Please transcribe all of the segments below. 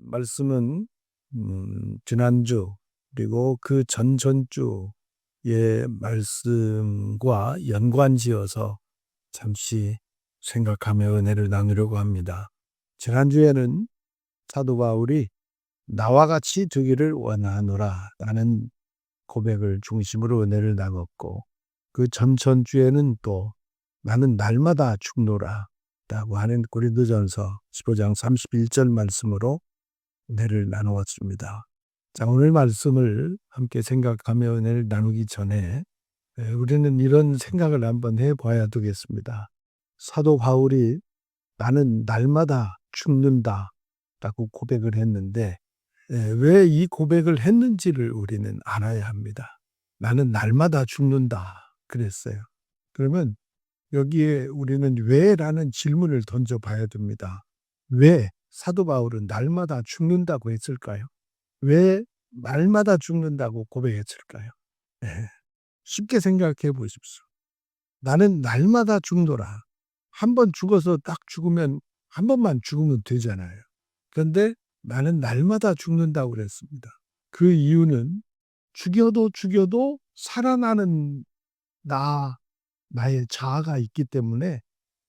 말씀은 지난주 그리고 그 전전주의 말씀과 연관지어서 잠시 생각하며 은혜를 나누려고 합니다. 지난주에는 사도 바울이 나와 같이 되기를 원하노라 라는 고백을 중심으로 은혜를 나눴고, 그 전전주에는 또 나는 날마다 죽노라 라고 하는 고린도전서 15장 31절 말씀으로 은혜를 나누었습니다. 자, 오늘 말씀을 함께 생각하며 은혜를 나누기 전에 우리는 이런 생각을 한번 해봐야 되겠습니다. 사도 바울이 나는 날마다 죽는다 라고 고백을 했는데, 왜 이 고백을 했는지를 우리는 알아야 합니다. 나는 날마다 죽는다 그랬어요. 그러면 여기에 우리는 왜라는 질문을 던져봐야 됩니다. 왜 사도 바울은 날마다 죽는다고 했을까요? 왜 날마다 죽는다고 고백했을까요? 쉽게 생각해 보십시오. 나는 날마다 죽노라. 한 번 죽어서 딱 죽으면 한 번만 죽으면 되잖아요. 그런데 나는 날마다 죽는다고 그랬습니다. 그 이유는 죽여도 살아나는 나의 자아가 있기 때문에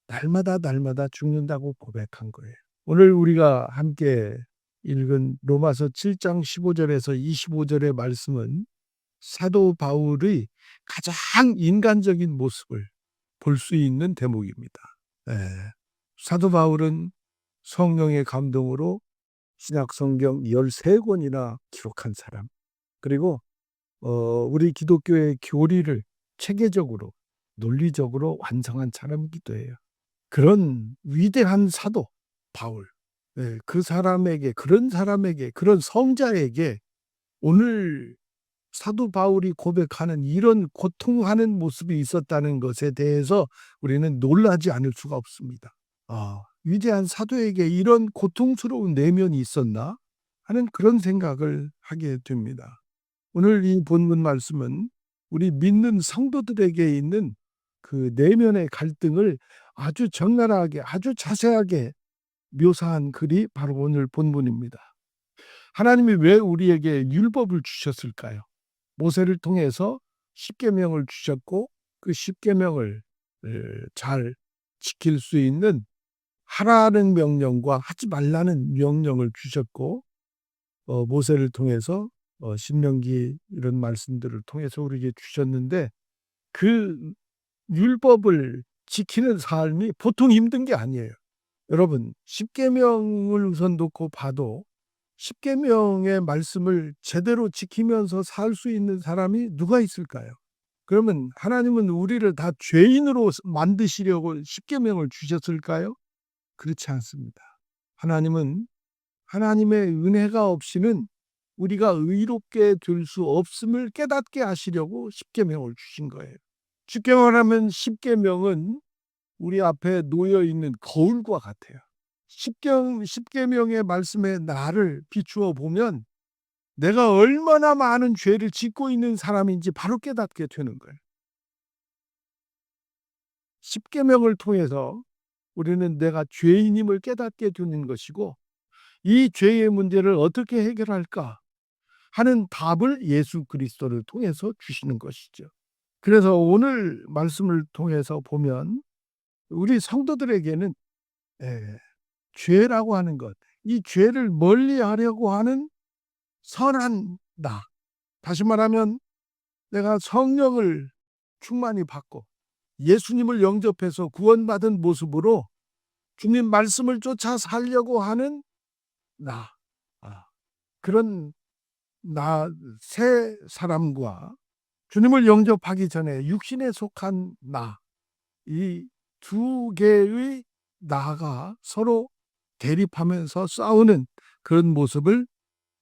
날마다 죽는다고 고백한 거예요. 오늘 우리가 함께 읽은 로마서 7장 15절에서 25절의 말씀은 사도 바울의 가장 인간적인 모습을 볼 수 있는 대목입니다. 사도 바울은 성령의 감동으로 신약 성경 13권이나 기록한 사람, 그리고 우리 기독교의 교리를 체계적으로 논리적으로 완성한 사람이기도 해요. 그런 위대한 사도 바울, 그 사람에게, 그런 사람에게, 그런 성자에게 오늘 사도 바울이 고백하는 이런 고통하는 모습이 있었다는 것에 대해서 우리는 놀라지 않을 수가 없습니다. 위대한 사도에게 이런 고통스러운 내면이 있었나 하는 그런 생각을 하게 됩니다. 오늘 이 본문 말씀은 우리 믿는 성도들에게 있는 그 내면의 갈등을 아주 적나라하게, 아주 자세하게 묘사한 글이 바로 오늘 본문입니다. 하나님이 왜 우리에게 율법을 주셨을까요? 모세를 통해서 십계명을 주셨고, 그 십계명을 잘 지킬 수 있는 하라는 명령과 하지 말라는 명령을 주셨고, 모세를 통해서 신명기 이런 말씀들을 통해서 우리에게 주셨는데, 그 율법을 지키는 삶이 보통 힘든 게 아니에요. 여러분, 십계명을 우선 놓고 봐도 십계명의 말씀을 제대로 지키면서 살 수 있는 사람이 누가 있을까요? 그러면 하나님은 우리를 다 죄인으로 만드시려고 십계명을 주셨을까요? 그렇지 않습니다. 하나님은 하나님의 은혜가 없이는 우리가 의롭게 될 수 없음을 깨닫게 하시려고 십계명을 주신 거예요. 쉽게 말하면 십계명은 우리 앞에 놓여 있는 거울과 같아요. 십계명의 말씀에 나를 비추어 보면 내가 얼마나 많은 죄를 짓고 있는 사람인지 바로 깨닫게 되는 거예요. 십계명을 통해서 우리는 내가 죄인임을 깨닫게 되는 것이고, 이 죄의 문제를 어떻게 해결할까 하는 답을 예수 그리스도를 통해서 주시는 것이죠. 그래서 오늘 말씀을 통해서 보면 우리 성도들에게는 죄라고 하는 것, 이 죄를 멀리하려고 하는 선한 나, 다시 말하면 내가 성령을 충만히 받고 예수님을 영접해서 구원받은 모습으로 주님 말씀을 쫓아 살려고 하는 나, 그런 나 새 사람과 주님을 영접하기 전에 육신에 속한 나, 이 두 개의 나가 서로 대립하면서 싸우는 그런 모습을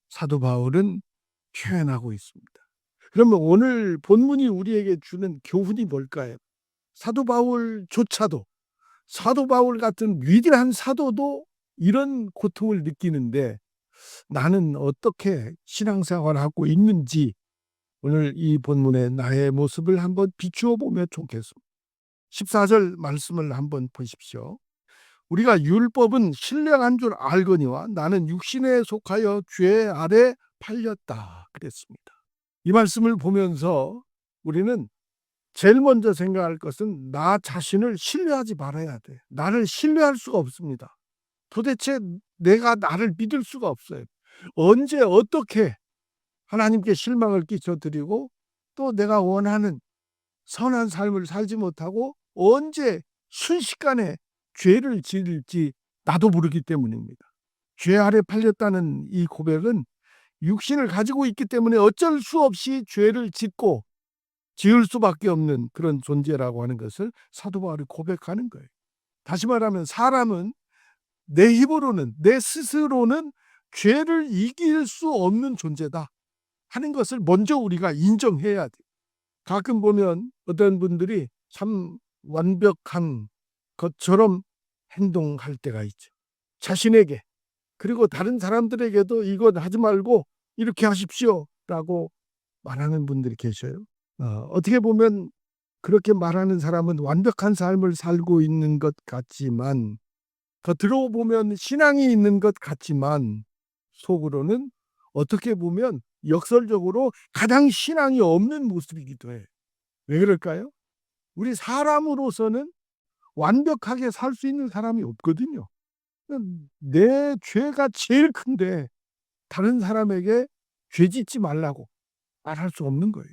사도 바울은 표현하고 있습니다. 그러면 오늘 본문이 우리에게 주는 교훈이 뭘까요? 사도 바울조차도, 사도 바울 같은 위대한 사도도 이런 고통을 느끼는데 나는 어떻게 신앙생활을 하고 있는지 오늘 이 본문의 나의 모습을 한번 비추어 보면 좋겠습니다. 14절 말씀을 한번 보십시오. 우리가 율법은 신령한 줄 알거니와 나는 육신에 속하여 죄 아래 팔렸다 그랬습니다. 이 말씀을 보면서 우리는 제일 먼저 생각할 것은 나 자신을 신뢰하지 말아야 돼. 나를 신뢰할 수가 없습니다. 도대체 내가 나를 믿을 수가 없어요. 언제 어떻게 하나님께 실망을 끼쳐드리고 또 내가 원하는 선한 삶을 살지 못하고 언제 순식간에 죄를 지을지 나도 모르기 때문입니다. 죄 아래 팔렸다는 이 고백은 육신을 가지고 있기 때문에 어쩔 수 없이 죄를 짓고 지을 수밖에 없는 그런 존재라고 하는 것을 사도 바울이 고백하는 거예요. 다시 말하면 사람은 내 힘으로는 내 스스로는 죄를 이길 수 없는 존재다 하는 것을 먼저 우리가 인정해야 돼요. 가끔 보면 어떤 분들이 참 완벽한 것처럼 행동할 때가 있죠. 자신에게 그리고 다른 사람들에게도 이건 하지 말고 이렇게 하십시오라고 말하는 분들이 계셔요. 어떻게 보면 그렇게 말하는 사람은 완벽한 삶을 살고 있는 것 같지만 겉으로 보면 신앙이 있는 것 같지만 속으로는 어떻게 보면 역설적으로 가장 신앙이 없는 모습이기도 해요. 왜 그럴까요? 우리 사람으로서는 완벽하게 살 수 있는 사람이 없거든요. 내 죄가 제일 큰데 다른 사람에게 죄 짓지 말라고 말할 수 없는 거예요.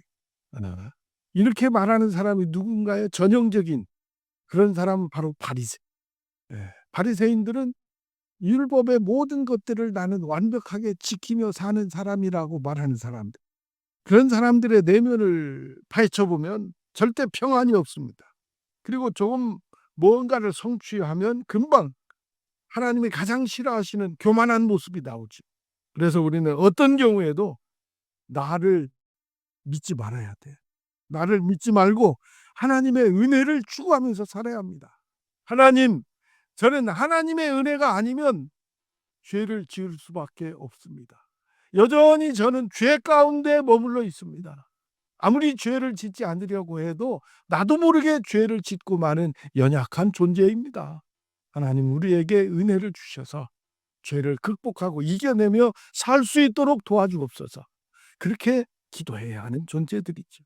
이렇게 말하는 사람이 누군가요? 전형적인 그런 사람은 바로 바리새. 바리새인들은 율법의 모든 것들을 나는 완벽하게 지키며 사는 사람이라고 말하는 사람들. 그런 사람들의 내면을 파헤쳐 보면 절대 평안이 없습니다. 그리고 조금 뭔가를 성취하면 금방 하나님이 가장 싫어하시는 교만한 모습이 나오죠. 그래서 우리는 어떤 경우에도 나를 믿지 말아야 돼. 나를 믿지 말고 하나님의 은혜를 추구하면서 살아야 합니다. 하나님, 저는 하나님의 은혜가 아니면 죄를 지을 수밖에 없습니다. 여전히 저는 죄 가운데 머물러 있습니다. 아무리 죄를 짓지 않으려고 해도 나도 모르게 죄를 짓고 마는 연약한 존재입니다. 하나님 우리에게 은혜를 주셔서 죄를 극복하고 이겨내며 살 수 있도록 도와주옵소서. 그렇게 기도해야 하는 존재들이죠.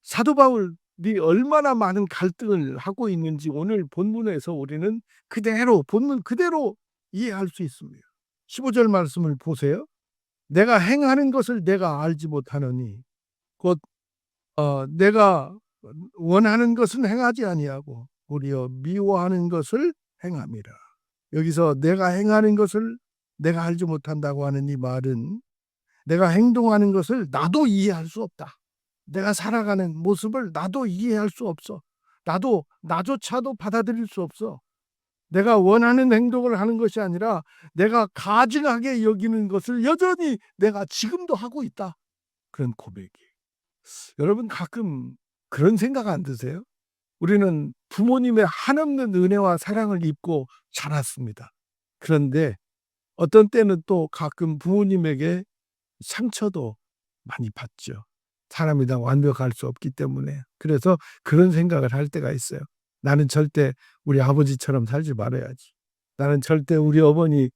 사도 바울이 얼마나 많은 갈등을 하고 있는지 오늘 본문에서 우리는 그대로 본문 그대로 이해할 수 있습니다. 15절 말씀을 보세요. 내가 행하는 것을 내가 알지 못하노니 곧 내가 원하는 것은 행하지 아니하고 오히려 미워하는 것을 행함이라. 여기서 내가 행하는 것을 내가 알지 못한다고 하는 이 말은 내가 행동하는 것을 나도 이해할 수 없다. 내가 살아가는 모습을 나도 이해할 수 없어. 나도 나조차도 받아들일 수 없어. 내가 원하는 행동을 하는 것이 아니라 내가 가증하게 여기는 것을 여전히 내가 지금도 하고 있다. 그런 고백이. 여러분 가끔 그런 생각 안 드세요? 우리는 부모님의 한없는 은혜와 사랑을 입고 자랐습니다. 그런데 어떤 때는 또 가끔 부모님에게 상처도 많이 받죠. 사람이 다 완벽할 수 없기 때문에. 그래서 그런 생각을 할 때가 있어요. 나는 절대 우리 아버지처럼 살지 말아야지. 나는 절대 우리 어머니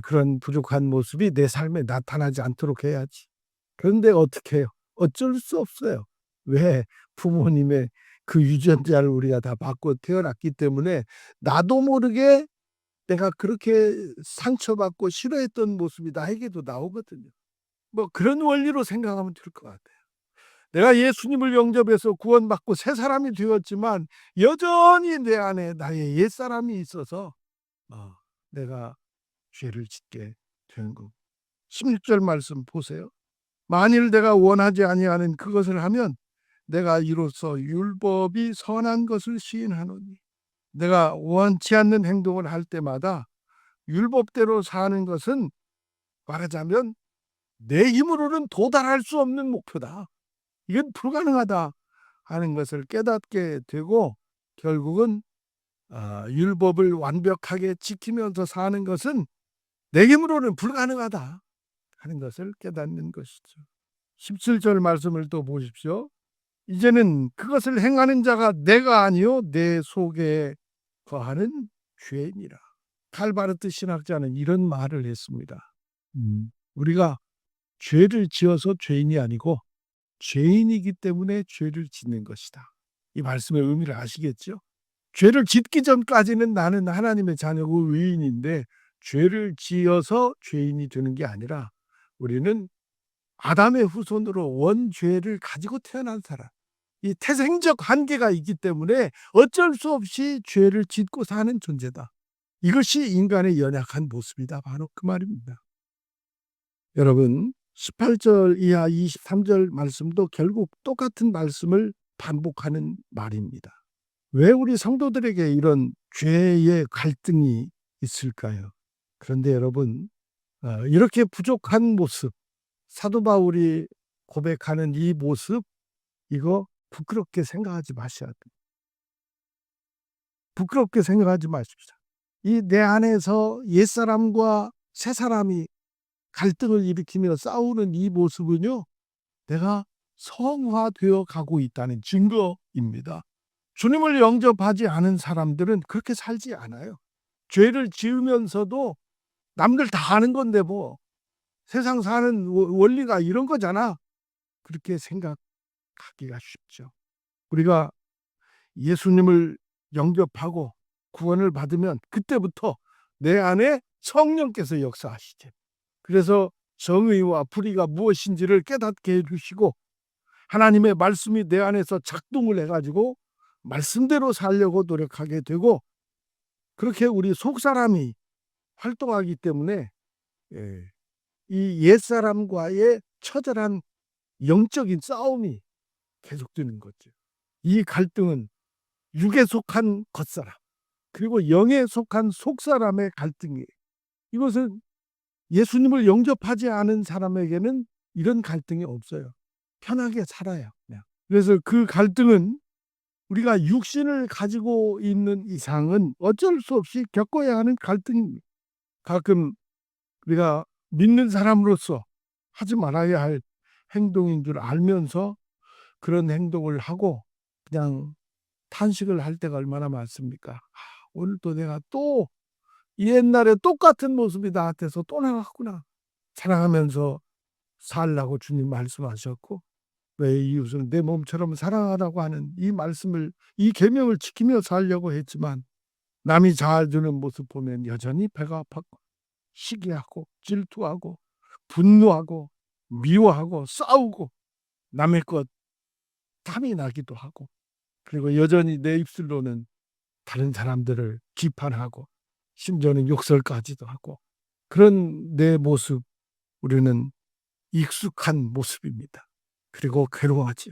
그런 부족한 모습이 내 삶에 나타나지 않도록 해야지. 그런데 어떻게 해요? 어쩔 수 없어요. 왜? 부모님의 그 유전자를 우리가 다 받고 태어났기 때문에 나도 모르게 내가 그렇게 상처받고 싫어했던 모습이 나에게도 나오거든요. 뭐 그런 원리로 생각하면 될 것 같아요. 내가 예수님을 영접해서 구원받고 새 사람이 되었지만 여전히 내 안에 나의 옛사람이 있어서 내가 죄를 짓게 되는 거. 16절 말씀 보세요. 만일 내가 원하지 아니하는 그것을 하면 내가 이로써 율법이 선한 것을 시인하노니. 내가 원치 않는 행동을 할 때마다 율법대로 사는 것은 말하자면 내 힘으로는 도달할 수 없는 목표다. 이건 불가능하다 하는 것을 깨닫게 되고 결국은 율법을 완벽하게 지키면서 사는 것은 내 힘으로는 불가능하다 하는 것을 깨닫는 것이죠. 17절 말씀을 또 보십시오. 이제는 그것을 행하는 자가 내가 아니요 내 속에 거하는 죄인이라. 칼바르트 신학자는 이런 말을 했습니다. 우리가 죄를 지어서 죄인이 아니고 죄인이기 때문에 죄를 짓는 것이다. 이 말씀의 의미를 아시겠죠? 죄를 짓기 전까지는 나는 하나님의 자녀고 의인인데 죄를 지어서 죄인이 되는 게 아니라 우리는 아담의 후손으로 원죄를 가지고 태어난 사람. 이 태생적 한계가 있기 때문에 어쩔 수 없이 죄를 짓고 사는 존재다. 이것이 인간의 연약한 모습이다. 바로 그 말입니다. 여러분 18절 이하 23절 말씀도 결국 똑같은 말씀을 반복하는 말입니다. 왜 우리 성도들에게 이런 죄의 갈등이 있을까요? 그런데 여러분 이렇게 부족한 모습, 사도 바울이 고백하는 이 모습, 이거 부끄럽게 생각하지 마셔야 돼요. 부끄럽게 생각하지 마십시오. 이 내 안에서 옛사람과 새사람이 갈등을 일으키며 싸우는 이 모습은요, 내가 성화되어 가고 있다는 증거입니다. 주님을 영접하지 않은 사람들은 그렇게 살지 않아요. 죄를 지으면서도 남들 다 아는 건데 뭐 세상 사는 원리가 이런 거잖아. 그렇게 생각하기가 쉽죠. 우리가 예수님을 영접하고 구원을 받으면 그때부터 내 안에 성령께서 역사하시죠. 그래서 정의와 불의가 무엇인지를 깨닫게 해주시고 하나님의 말씀이 내 안에서 작동을 해가지고 말씀대로 살려고 노력하게 되고 그렇게 우리 속사람이 활동하기 때문에 이 옛사람과의 처절한 영적인 싸움이 계속되는 거죠. 이 갈등은 육에 속한 겉사람 그리고 영에 속한 속사람의 갈등이에요. 이것은 예수님을 영접하지 않은 사람에게는 이런 갈등이 없어요. 편하게 살아요. 그냥. 그래서 그 갈등은 우리가 육신을 가지고 있는 이상은 어쩔 수 없이 겪어야 하는 갈등입니다. 가끔 우리가 믿는 사람으로서 하지 말아야 할 행동인 줄 알면서 그런 행동을 하고 그냥 탄식을 할 때가 얼마나 많습니까? 오늘도 내가 또 옛날에 똑같은 모습이 나한테서 또 나왔구나. 사랑하면서 살라고 주님 말씀하셨고 내 이웃을 내 몸처럼 사랑하라고 하는 이 말씀을 이 계명을 지키며 살려고 했지만 남이 잘 주는 모습 보면 여전히 배가 아팠고 시기하고 질투하고 분노하고 미워하고 싸우고 남의 것 탐이 나기도 하고 그리고 여전히 내 입술로는 다른 사람들을 비판하고 심지어는 욕설까지도 하고 그런 내 모습 우리는 익숙한 모습입니다. 그리고 괴로워하죠.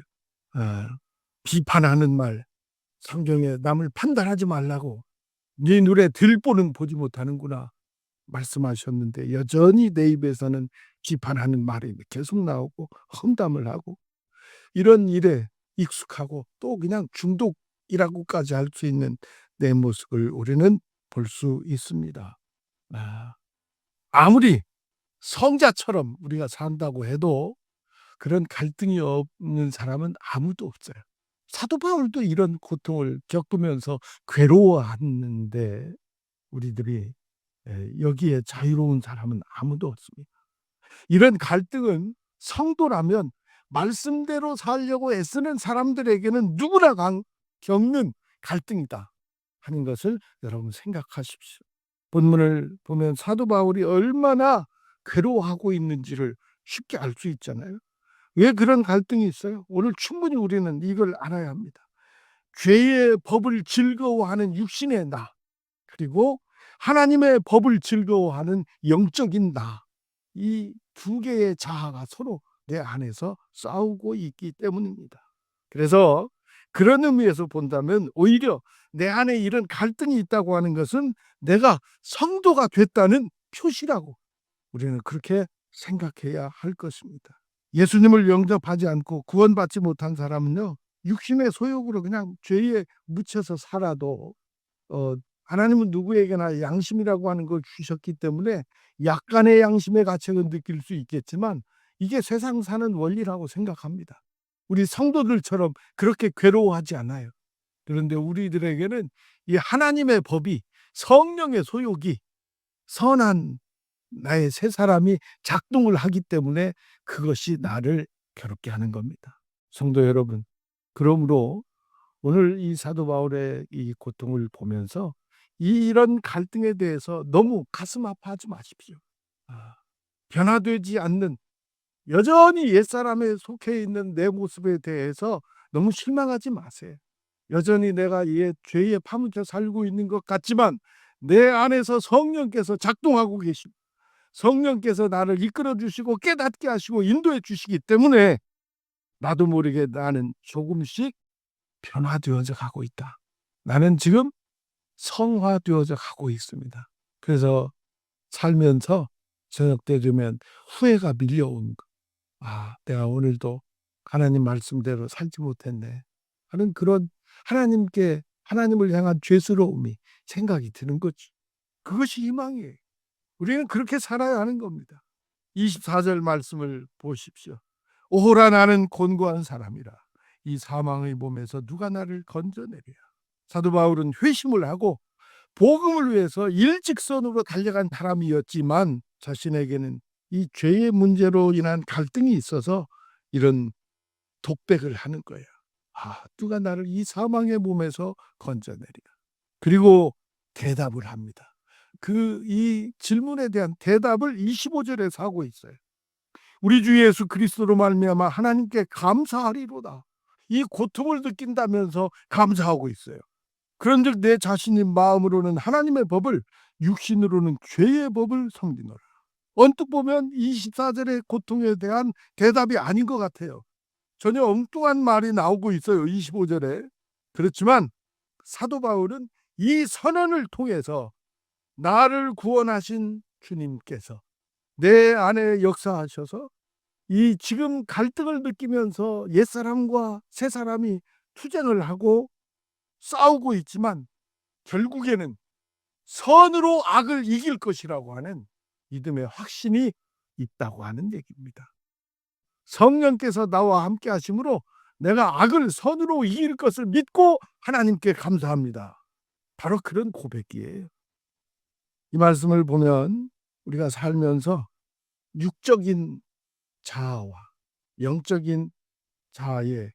비판하는 말 성경에 남을 판단하지 말라고 네 눈에 들보는 보지 못하는구나 말씀하셨는데 여전히 내 입에서는 비판하는 말이 계속 나오고 험담을 하고 이런 일에 익숙하고 또 그냥 중독이라고까지 할 수 있는 내 모습을 우리는 볼 수 있습니다. 아무리 성자처럼 우리가 산다고 해도 그런 갈등이 없는 사람은 아무도 없어요. 사도 바울도 이런 고통을 겪으면서 괴로워하는데 우리들이 여기에 자유로운 사람은 아무도 없습니다. 이런 갈등은 성도라면 말씀대로 살려고 애쓰는 사람들에게는 누구나 겪는 갈등이다 하는 것을 여러분 생각하십시오. 본문을 보면 사도 바울이 얼마나 괴로워하고 있는지를 쉽게 알 수 있잖아요. 왜 그런 갈등이 있어요? 오늘 충분히 우리는 이걸 알아야 합니다. 죄의 법을 즐거워하는 육신의 나 그리고 하나님의 법을 즐거워하는 영적인 나 이 두 개의 자아가 서로 내 안에서 싸우고 있기 때문입니다. 그래서 그런 의미에서 본다면 오히려 내 안에 이런 갈등이 있다고 하는 것은 내가 성도가 됐다는 표시라고 우리는 그렇게 생각해야 할 것입니다. 예수님을 영접하지 않고 구원받지 못한 사람은요 육신의 소욕으로 그냥 죄에 묻혀서 살아도 하나님은 누구에게나 양심이라고 하는 걸 주셨기 때문에 약간의 양심의 가책은 느낄 수 있겠지만 이게 세상 사는 원리라고 생각합니다. 우리 성도들처럼 그렇게 괴로워하지 않아요. 그런데 우리들에게는 이 하나님의 법이 성령의 소욕이 선한 나의 새 사람이 작동을 하기 때문에 그것이 나를 괴롭게 하는 겁니다. 성도 여러분, 그러므로 오늘 이 사도 바울의 이 고통을 보면서 이런 갈등에 대해서 너무 가슴 아파하지 마십시오. 변화되지 않는 여전히 옛사람에 속해 있는 내 모습에 대해서 너무 실망하지 마세요. 여전히 내가 죄에 파묻혀 살고 있는 것 같지만 내 안에서 성령께서 작동하고 계시고 성령께서 나를 이끌어 주시고 깨닫게 하시고 인도해 주시기 때문에 나도 모르게 나는 조금씩 변화되어져 가고 있다. 나는 지금 성화되어져 가고 있습니다. 그래서 살면서 저녁 때 되면 후회가 밀려오는 거. 내가 오늘도 하나님 말씀대로 살지 못했네 하는 그런 하나님을 향한 죄스러움이 생각이 드는 거지. 그것이 희망이에요. 우리는 그렇게 살아야 하는 겁니다. 24절 말씀을 보십시오. 오호라 나는 곤고한 사람이라. 이 사망의 몸에서 누가 나를 건져내랴. 사도 바울은 회심을 하고 복음을 위해서 일직선으로 달려간 사람이었지만 자신에게는 이 죄의 문제로 인한 갈등이 있어서 이런 독백을 하는 거예요. 누가 나를 이 사망의 몸에서 건져내랴. 그리고 대답을 합니다. 이 질문에 대한 대답을 25절에서 하고 있어요. 우리 주 예수 그리스도로 말미암아 하나님께 감사하리로다. 이 고통을 느낀다면서 감사하고 있어요. 그런즉 내 자신의 마음으로는 하나님의 법을, 육신으로는 죄의 법을 섬기노라. 언뜻 보면 24절의 고통에 대한 대답이 아닌 것 같아요. 전혀 엉뚱한 말이 나오고 있어요. 25절에. 그렇지만 사도 바울은 이 선언을 통해서 나를 구원하신 주님께서 내 안에 역사하셔서 이 지금 갈등을 느끼면서 옛사람과 새사람이 투쟁을 하고 싸우고 있지만 결국에는 선으로 악을 이길 것이라고 하는 믿음의 확신이 있다고 하는 얘기입니다. 성령께서 나와 함께 하심으로 내가 악을 선으로 이길 것을 믿고 하나님께 감사합니다. 바로 그런 고백이에요. 이 말씀을 보면 우리가 살면서 육적인 자아와 영적인 자아의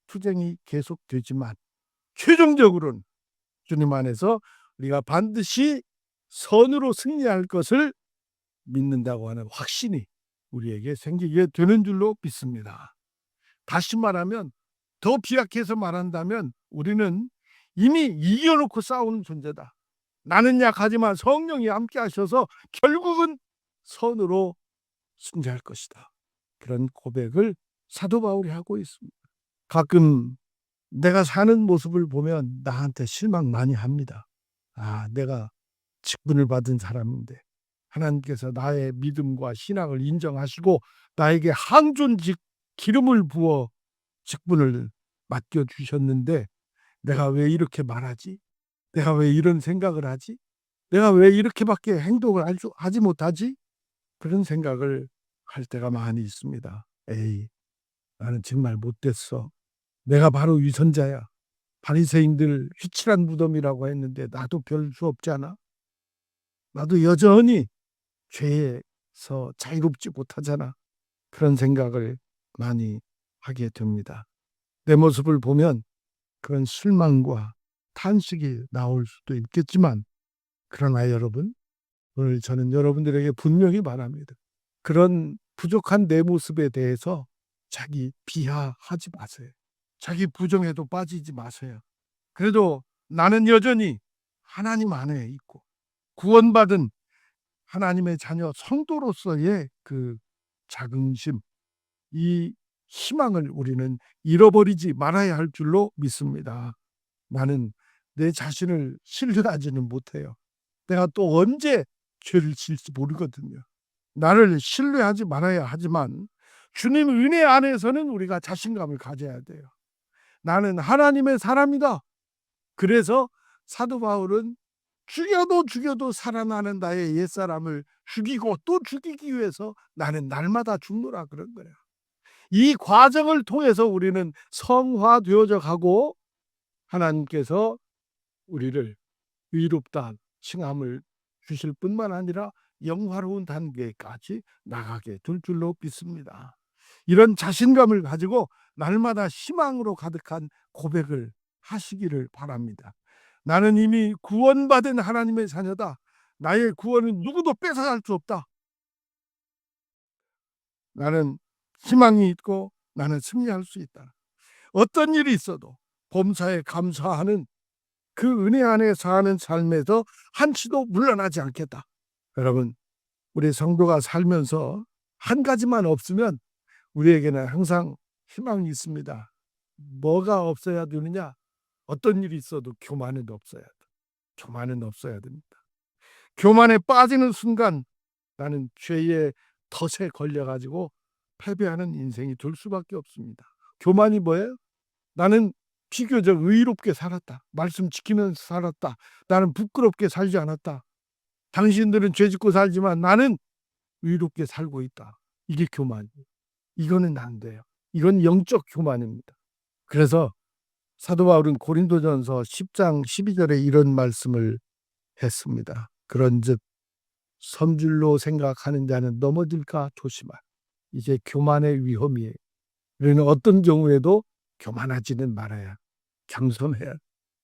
투쟁이 계속되지만 최종적으로는 주님 안에서 우리가 반드시 선으로 승리할 것을 믿는다고 하는 확신이 우리에게 생기게 되는 줄로 믿습니다. 다시 말하면 더 비약해서 말한다면 우리는 이미 이겨놓고 싸우는 존재다. 나는 약하지만 성령이 함께 하셔서 결국은 선으로 승리할 것이다. 그런 고백을 사도 바울이 하고 있습니다. 가끔 내가 사는 모습을 보면 나한테 실망 많이 합니다. 내가 직분을 받은 사람인데 하나님께서 나의 믿음과 신앙을 인정하시고 나에게 항존직 기름을 부어 직분을 맡겨주셨는데 내가 왜 이렇게 말하지? 내가 왜 이런 생각을 하지? 내가 왜 이렇게밖에 행동을 하지 못하지? 그런 생각을 할 때가 많이 있습니다. 에이, 나는 정말 못됐어. 내가 바로 위선자야. 바리새인들 휘칠한 무덤이라고 했는데 나도 별 수 없잖아. 나도 여전히 죄에서 자유롭지 못하잖아. 그런 생각을 많이 하게 됩니다. 내 모습을 보면 그런 실망과 탄식이 나올 수도 있겠지만 그러나 여러분, 오늘 저는 여러분들에게 분명히 말합니다. 그런 부족한 내 모습에 대해서 자기 비하하지 마세요. 자기 부정에도 빠지지 마세요. 그래도 나는 여전히 하나님 안에 있고 구원받은 하나님의 자녀 성도로서의 그 자긍심, 이 희망을 우리는 잃어버리지 말아야 할 줄로 믿습니다. 나는 내 자신을 신뢰하지는 못해요. 내가 또 언제 죄를 지을지 모르거든요. 나를 신뢰하지 말아야 하지만 주님 은혜 안에서는 우리가 자신감을 가져야 돼요. 나는 하나님의 사람이다. 그래서 사도 바울은 죽여도 살아나는 나의 옛사람을 죽이고 또 죽이기 위해서 나는 날마다 죽노라 그런 거예요. 이 과정을 통해서 우리는 성화되어져 가고 하나님께서 우리를 의롭다 칭함을 주실 뿐만 아니라 영화로운 단계까지 나가게 될 줄로 믿습니다. 이런 자신감을 가지고 날마다 희망으로 가득한 고백을 하시기를 바랍니다. 나는 이미 구원받은 하나님의 자녀다. 나의 구원은 누구도 뺏어갈 수 없다. 나는 희망이 있고 나는 승리할 수 있다. 어떤 일이 있어도 범사에 감사하는 그 은혜 안에 사는 삶에서 한치도 물러나지 않겠다. 여러분, 우리 성도가 살면서 한 가지만 없으면 우리에게는 항상 희망이 있습니다. 뭐가 없어야 되느냐? 어떤 일이 있어도 교만은 없어야 돼. 교만은 없어야 됩니다. 교만에 빠지는 순간 나는 죄의 덫에 걸려가지고 패배하는 인생이 될 수밖에 없습니다. 교만이 뭐예요? 나는 비교적 의롭게 살았다. 말씀 지키면서 살았다. 나는 부끄럽게 살지 않았다. 당신들은 죄짓고 살지만 나는 의롭게 살고 있다. 이게 교만이에요. 이거는 안 돼요. 이건 영적 교만입니다. 그래서 사도 바울은 고린도전서 10장 12절에 이런 말씀을 했습니다. 그런즉 섬줄로 생각하는 자는 넘어질까 조심하라. 이제 교만의 위험이에요. 우리는 어떤 경우에도 교만하지는 말아야, 겸손해야.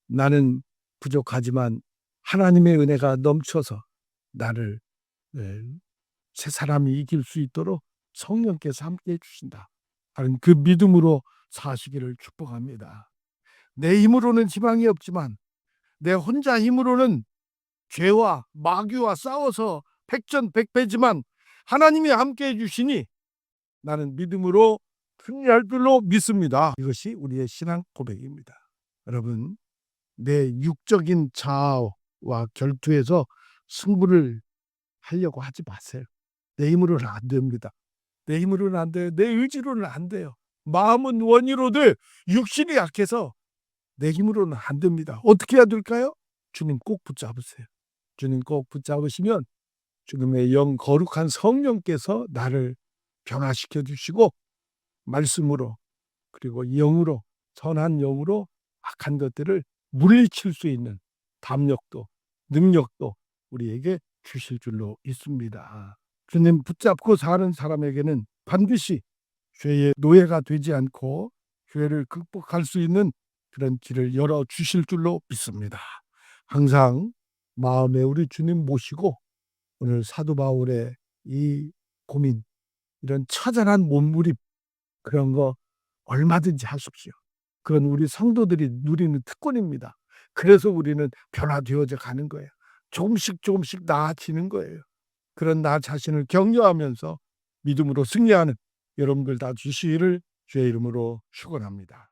나는 부족하지만 하나님의 은혜가 넘쳐서 나를 새 사람이 이길 수 있도록 성령께서 함께해 주신다 하는 그 믿음으로 사시기를 축복합니다. 내 힘으로는 희망이 없지만 내 혼자 힘으로는 죄와 마귀와 싸워서 백전백패지만 하나님이 함께해 주시니 나는 믿음으로 승리할 줄로 믿습니다. 이것이 우리의 신앙 고백입니다. 여러분, 내 육적인 자아와 결투에서 승부를 하려고 하지 마세요. 내 힘으로는 안 됩니다. 내 힘으로는 안 돼요. 내 의지로는 안 돼요. 마음은 원이로되 육신이 약해서 내 힘으로는 안 됩니다. 어떻게 해야 될까요? 주님 꼭 붙잡으세요. 주님 꼭 붙잡으시면 주님의 영 거룩한 성령께서 나를 변화시켜 주시고 말씀으로 그리고 영으로 선한 영으로 악한 것들을 물리칠 수 있는 담력도 능력도 우리에게 주실 줄로 믿습니다. 주님 붙잡고 사는 사람에게는 반드시 죄의 노예가 되지 않고 죄를 극복할 수 있는 그런 길을 열어주실 줄로 믿습니다. 항상 마음에 우리 주님 모시고 오늘 사도 바울의 이 고민, 이런 처절한 몸부림 그런 거 얼마든지 하십시오. 그건 우리 성도들이 누리는 특권입니다. 그래서 우리는 변화되어져 가는 거예요. 조금씩 조금씩 나아지는 거예요. 그런 나 자신을 격려하면서 믿음으로 승리하는 여러분들 다 주시기를 주의 이름으로 축원합니다.